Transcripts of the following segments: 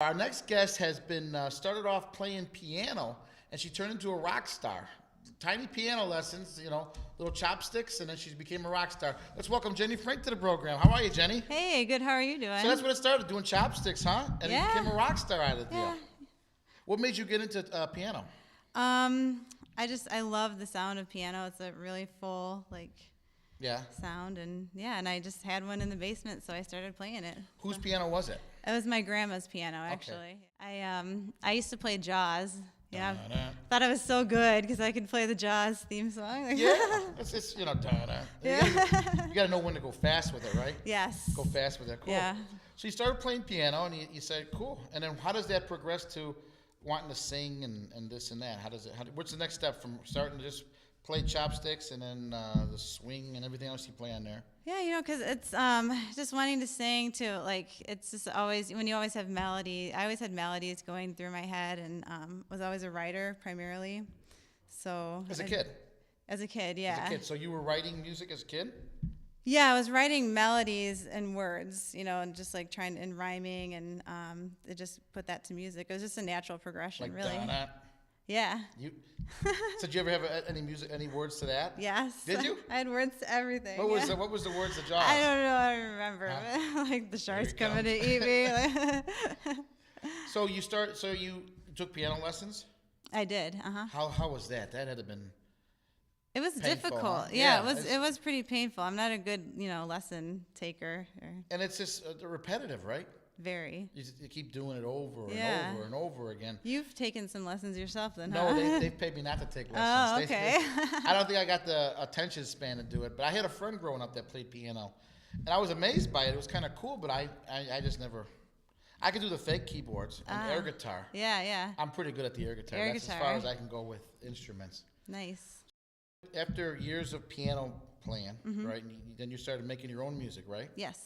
Our next guest has been started off playing piano, and she turned into a rock star. Tiny piano lessons, little chopsticks, and then she became a rock star. Let's welcome Jenny Franck to the program. How are you, Jenny? Hey, good. How are you doing? So that's what it started, doing chopsticks, huh? And then you became a rock star out of the deal. Yeah. What made you get into piano? I love the sound of piano. It's a really full sound, and I just had one in the basement, so I started playing it. Whose piano was it? It was my grandma's piano, actually. Okay. I used to play Jaws. Yeah, thought I was so good because I could play the Jaws theme song. Yeah, it's just da-da. Yeah. You got to know when to go fast with it, right? Yes. Go fast with it. Cool. Yeah. So you started playing piano, and you said, cool. And then how does that progress to wanting to sing and this and that? What's the next step from starting to just play chopsticks and then the swing and everything else you play on there? Yeah, because it's just wanting to sing too. It's just always, when you always have melody. I always had melodies going through my head, and was always a writer primarily. So As a kid? As a kid, yeah. As a kid. So you were writing music as a kid? Yeah, I was writing melodies and words, and just trying and rhyming, and it just put that to music. It was just a natural progression, really. Da-da. Yeah. So did you ever have any words to that? Yes. Did you? I had words to everything. What was the words of Jaws? I don't know. I don't remember. Huh? The shark's coming to eat me. So you took piano lessons? I did. How was that? That had to have been. It was painful, difficult. Huh? Yeah, it was pretty painful. I'm not a good, lesson taker. And it's just repetitive, right? Very. You keep doing it over and over and over again. You've taken some lessons yourself then, No, huh? they've paid me not to take Oh, lessons. okay. I don't think I got the attention span to do it, but I had a friend growing up that played piano, and I was amazed by it. It was kind of cool, but I just never. I could do the fake keyboards and air guitar. Yeah. I'm pretty good at the air guitar. That's as far as I can go with instruments. Nice. After years of piano playing, right, and then you started making your own music, right? Yes.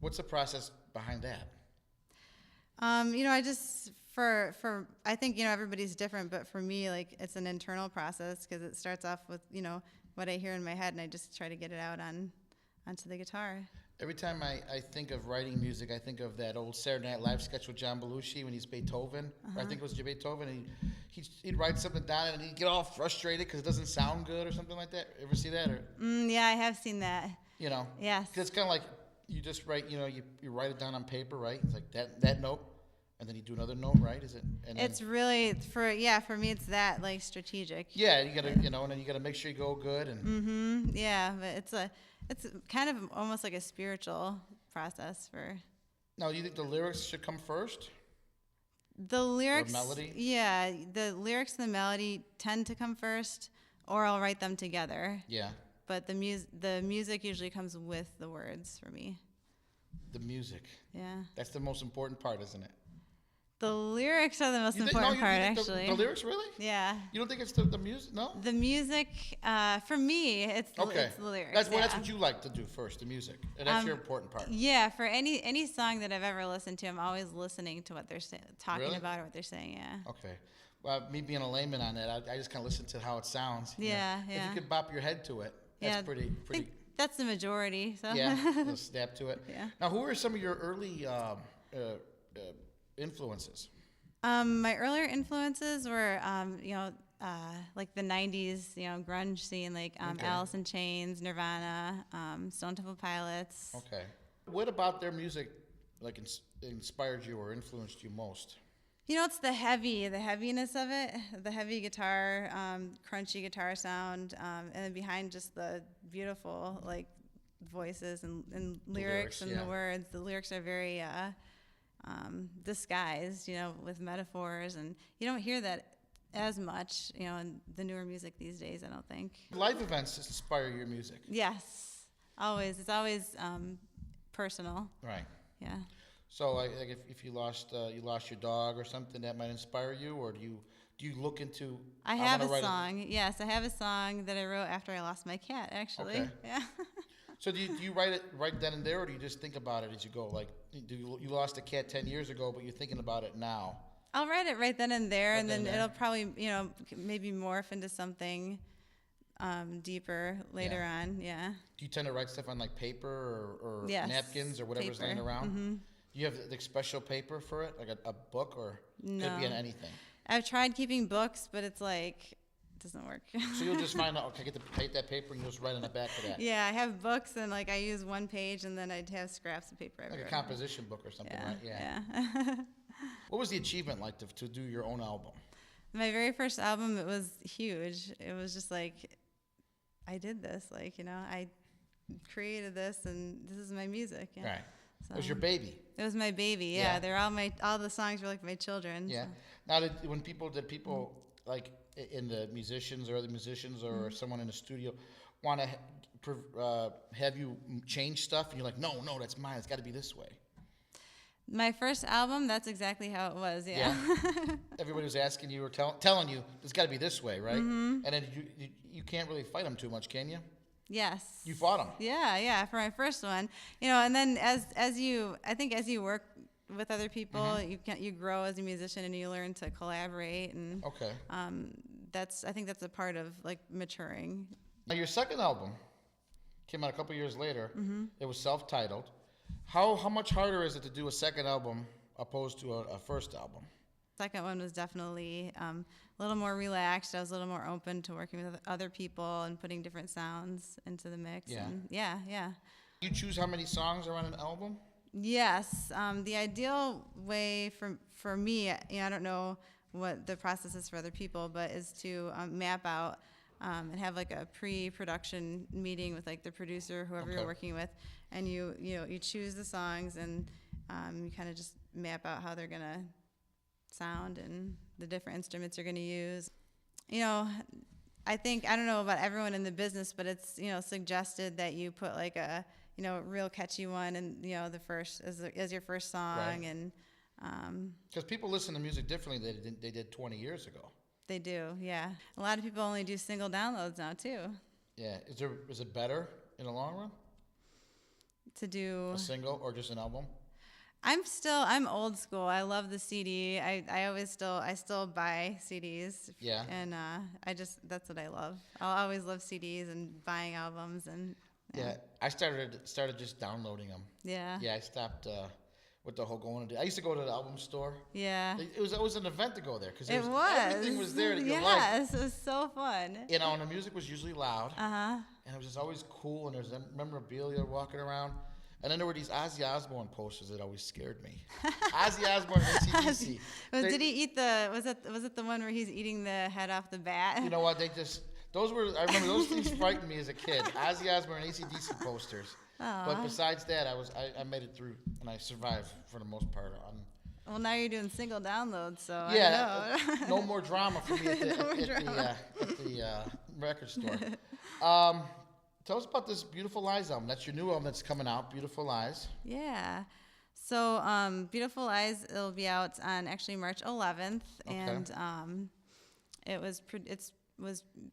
What's the process behind that? I just I think everybody's different, but for me, it's an internal process because it starts off with what I hear in my head, and I just try to get it out onto the guitar. Every time I think of writing music, I think of that old Saturday Night Live sketch with John Belushi when he's Beethoven. Or I think it was Beethoven. And he'd write something down and he'd get all frustrated because it doesn't sound good or something like that. Ever see that? Or yeah, I have seen that. Yes. Because it's kind of like you just write. You write it down on paper, right? It's like that note, and then you do another note, right? Is it? And it's really for me. It's that strategic. Yeah, you gotta and then you gotta make sure you go good and. Yeah, but it's kind of almost like a spiritual process for. Now, do you think the lyrics should come first? The lyrics. Or melody? Yeah, the lyrics and the melody tend to come first, or I'll write them together. Yeah. But the music usually comes with the words for me. The music. Yeah. That's the most important part, isn't it? The lyrics are the most important part, actually. The lyrics, really? Yeah. You don't think it's the music? No. The music, for me, it's the lyrics. That's what you like to do first, the music, and that's your important part. Yeah. For any song that I've ever listened to, I'm always listening to what they're talking about or what they're saying. Yeah. Okay. Well, me being a layman on that, I just kind of listen to how it sounds. Yeah. If you could bop your head to it, that's pretty. I think that's the majority. So. Yeah. Just snap to it. Yeah. Now, who are some of your early influences? My earlier influences were, like the '90s, grunge scene, Alice in Chains, Nirvana, Stone Temple Pilots. Okay. What about their music, inspired you or influenced you most? It's the heaviness of it, the heavy guitar, crunchy guitar sound, and then behind just the beautiful voices and lyrics and the words. The lyrics are very disguised, with metaphors, and you don't hear that as much, in the newer music these days, I don't think. Live events inspire your music. Yes, always. It's always personal. Right. Yeah. So, if you lost your dog or something, that might inspire you, or do you look into? I have a song. Yes, I have a song that I wrote after I lost my cat. Actually. Okay. Yeah. So do you write it right then and there, or do you just think about it as you go? You lost a cat 10 years ago, but you're thinking about it now? I'll write it right then and there, and then it'll probably, maybe morph into something deeper later on. Yeah. Do you tend to write stuff on paper or yes, napkins or whatever's laying around? Mm-hmm. You have like special paper for it, like a book, or No. could be on anything. I've tried keeping books, but it's like, it doesn't work. So you'll just find out, okay, take that paper and you'll just write on the back of that. Yeah, I have books, and like I use one page, and then I'd have scraps of paper Like everywhere. a composition book or something, right? Yeah. What was the achievement like to do your own album? My very first album, it was huge. It was just like, I did this, like, you know, I created this, and this is my music. Yeah. Right. So, It was your baby. It was my baby. Yeah, Yeah. they're all the songs were like my children. Yeah. So. Now, did people like in the musicians or other musicians or someone in the studio want to have you change stuff, and you're like, no, that's mine. It's got to be this way. My first album, that's exactly how it was. Yeah. Everybody was asking you or telling you it's got to be this way, right? And then you can't really fight them too much, can you? Yes. You fought them. Yeah, for my first one, you know, and then as you work with other people, you grow as a musician, and you learn to collaborate, and Okay. I think that's a part of like maturing. Now your second album came out a couple years later. It was self-titled. How much harder is it to do a second album opposed to a first album? Second one was definitely a little more relaxed. I was a little more open to working with other people and putting different sounds into the mix. Yeah. And yeah. You choose how many songs are on an album? Yes. The ideal way for me, you know, I don't know what the process is for other people, but is to map out and have like a pre-production meeting with like the producer, whoever you're working with, and you choose the songs, and you kind of just map out how they're gonna sound and the different instruments you're gonna use. You know, I don't know about everyone in the business, but it's, you know, suggested that you put like a, you know, real catchy one, and, you know, the first as your first song, Right. and Because people listen to music differently than they did 20 years ago. they do, yeah. A lot of people only do single downloads now too. Yeah. Is it better in the long run? To do, A single or just an album? I'm old school. I love the CD. I still buy CDs. Yeah. And that's what I love. I'll always love CDs and buying albums, and Yeah. I started just downloading them. yeah. Yeah. I stopped with the whole going to. I used to go to the album store. Yeah. It was an event to go there because It was. everything was there that you liked. Yes, it was so fun. You know, and the music was usually loud, And and it was just always cool, and there's memorabilia walking around. And then there were these Ozzy Osbourne posters that always scared me. Ozzy Osbourne and AC/DC. Did he eat was it the one where he's eating the head off the bat? You know what? I remember those things frightened me as a kid. Ozzy Osbourne and AC/DC posters. But besides that, I made it through, and I survived for the most part. Well, now you're doing single downloads, so Yeah, I know. no more drama for me at the record store. Tell us about this Beautiful Lies album. That's your new album that's coming out, Beautiful Lies. Yeah. So Beautiful Lies, it'll be out on actually March 11th, Okay. and it was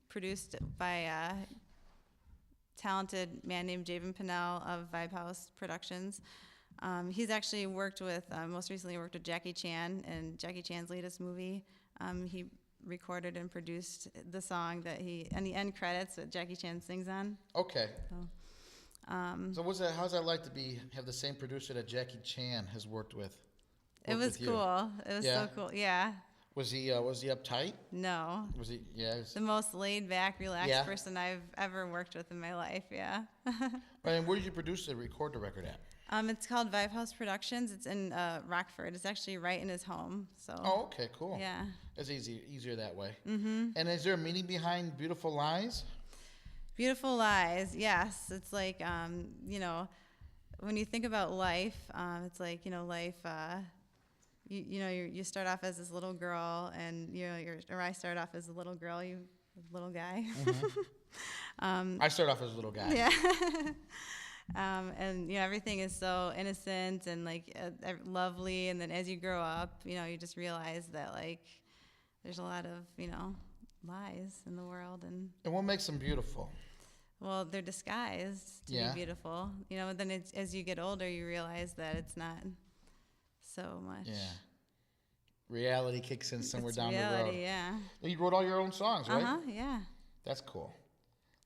produced by a talented man named Javen Pinnell of Vibe House Productions. He's actually most recently worked with Jackie Chan in Jackie Chan's latest movie. He recorded and produced the song and the end credits that Jackie Chan sings on. Okay. So, How's that like to have the same producer that Jackie Chan has worked with? it was cool. It was so cool. Yeah. Was he uptight? No. Was he? Yeah. The most laid back, relaxed Yeah. person I've ever worked with in my life. Yeah. And where did you record the record at? It's called Vibe House Productions. It's in Rockford. It's actually right in his home. So. Oh, okay, cool. Yeah. It's easier that way. Mm-hmm. And is there a meaning behind Beautiful Lies? Beautiful Lies. Yes, it's like you know, when you think about life, it's like, you know, life. You start off as this little girl, and or I started off as a little girl. You little guy. Mm-hmm. I started off as a little guy. Yeah. And, you know, everything is so innocent and like lovely, and then as you grow up, you know, you just realize that like there's a lot of, you know, lies in the world, and what makes them beautiful? well, they're disguised to be beautiful, you know. And then as you get older, you realize that it's not so much. Yeah. Reality kicks in somewhere down the road. Reality, yeah. You wrote all your own songs, right? Yeah. That's cool.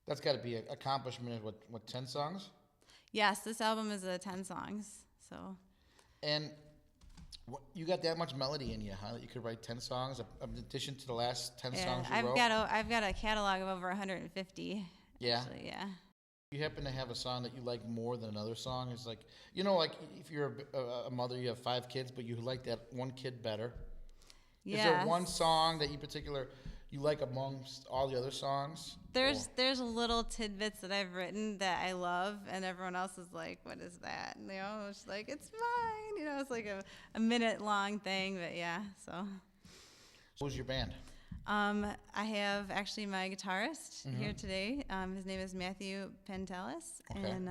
That's got to be an accomplishment. What 10 songs? Yes, this album is 10 songs. So. And you got that much melody in you, huh? That you could write 10 songs in addition to the last 10 songs you wrote? I've got a catalog of over 150. Yeah? Actually, yeah. You happen to have a song that you like more than another song? It's like, you know, like if you're a mother, you have 5 kids, but you like that one kid better. Yes. Is there one song that you like amongst all the other songs? There's little tidbits that I've written that I love, and everyone else is like, "What is that?" And it's like, "It's mine." It's like a minute long thing, but yeah. So. Who's your band? I have actually my guitarist here today. His name is Matthew Pentelis, Okay. and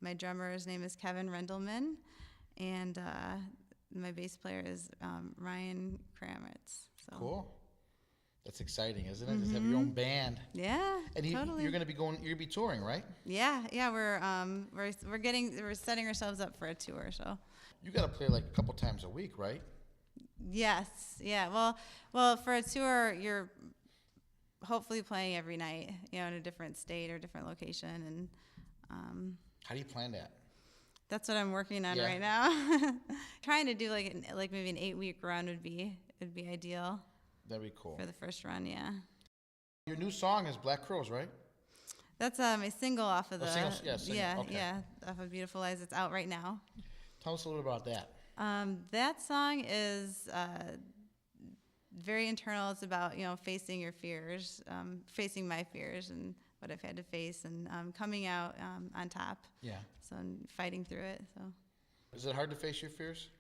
my drummer's name is Kevin Rendelman, and my bass player is Ryan Kramitz. So. Cool. That's exciting, isn't it? Just have your own band. Yeah, And totally. you're gonna be touring, right? Yeah. We're setting ourselves up for a tour. So. You got to play like a couple times a week, right? Yes. Yeah. Well, for a tour, you're hopefully playing every night, in a different state or different location, and How do you plan that? that's what I'm working on Yeah. right now. Trying to do like maybe an 8-week run would be ideal That'd be cool. for the first run. Yeah. Your new song is Black Crows, right? That's a single off of the single, yeah, okay. off of Beautiful Lies. It's out right now. Tell us a little about that. That song is very internal. It's about facing your fears, facing my fears and what I've had to face, and coming out on top. Yeah. So I'm fighting through it. So Is it hard to face your fears?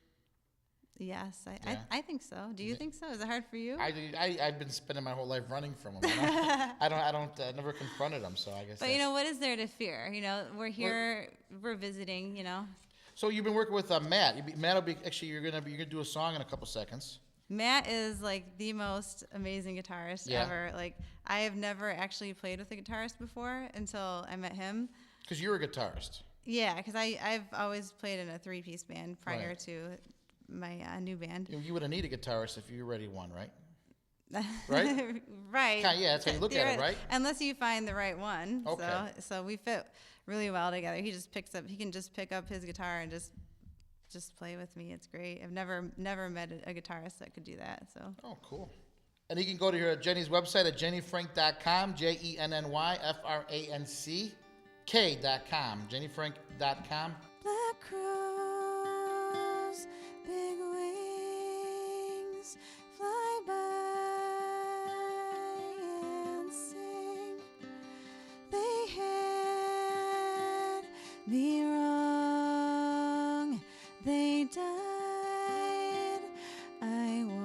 yes, Yeah. I think so. Do you think so? Is it hard for you? I've been spending my whole life running from them. I never confronted them, so I guess. But what is there to fear? We're here, we're visiting. So you've been working with Matt. Matt will be you're gonna do a song in a couple seconds. Matt is like the most amazing guitarist Yeah. ever. Like I have never actually played with a guitarist before until I met him. Because you're a guitarist. Yeah, because I've always played in a 3-piece band prior Right. to my new band. You wouldn't need a guitarist if you already won, right? Right? Right. Yeah, that's how you look at it, right? Unless you find the right one. Okay. So we fit really well together. He can just pick up his guitar and just play with me. It's great. I've never met a guitarist that could do that. So. Oh, cool. And you can go to Jenny's website at jennyfranck.com, JennyFranck.com, jennyfranck.com. Black crows, big wings, fly by and sing. They had me wrong, they died, I won.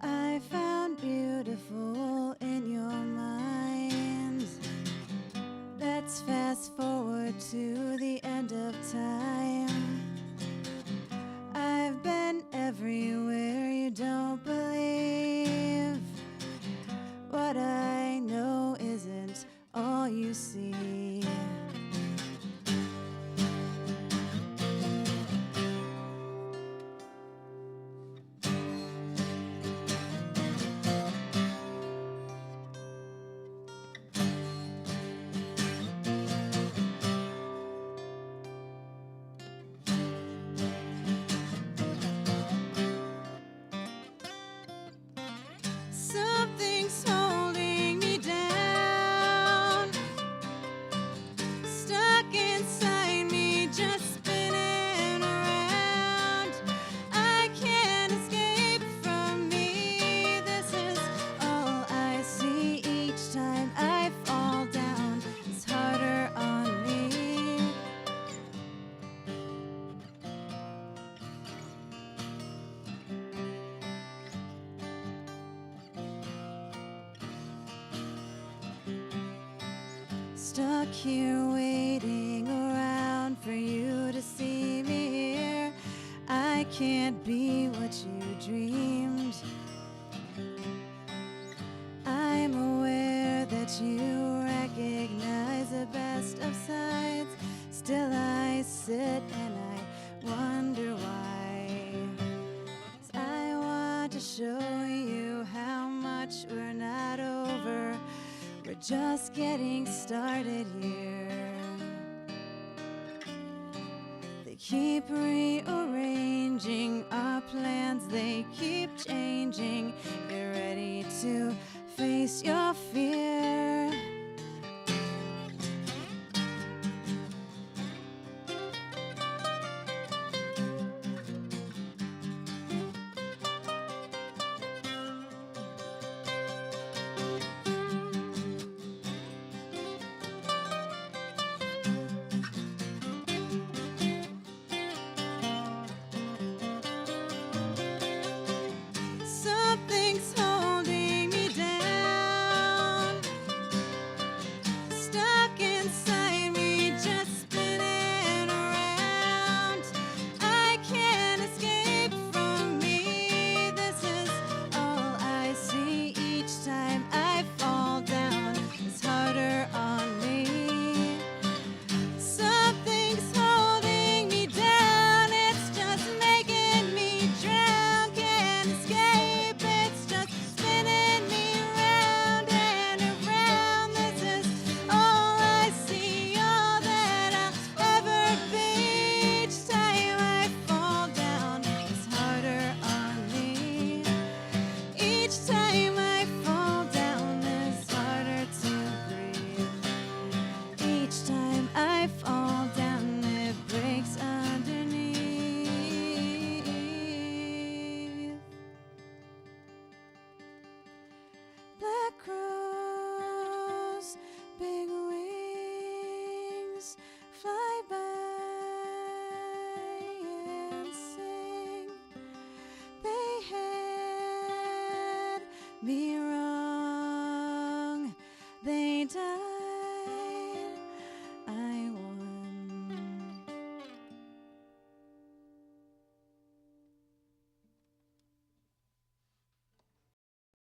I found beautiful in your mind. Let's fast forward to the end of time. I've been everywhere you don't believe. What I know isn't all you see. Something's holding me down, stuck inside me, just spinning around. I can't escape from me. This is all I see each time I fall down. It's harder on me. Stuck here waiting around for you to see me here. I can't be what you dreamed. that you recognize the best of sides. Still I sit and I wonder why. 'Cause I want to show you how much we're not over. We're just getting started here. They keep rearranging our plans, they keep changing. Get ready to face your fear. Something's holding me down, stuck inside me, just spinning around. I can't escape from me. This is all I see. Each time I fall down, it's harder on me. Something's holding me down, it's just making me drown. Can't escape, it's just spinning me round and around. This is all I see, all that I'll ever be. Each time I fall down, it's harder on me. Each time I fall down, it's harder to breathe. Each time I fall down, it breaks underneath. Black crows, big wings, fly by and sing. They had me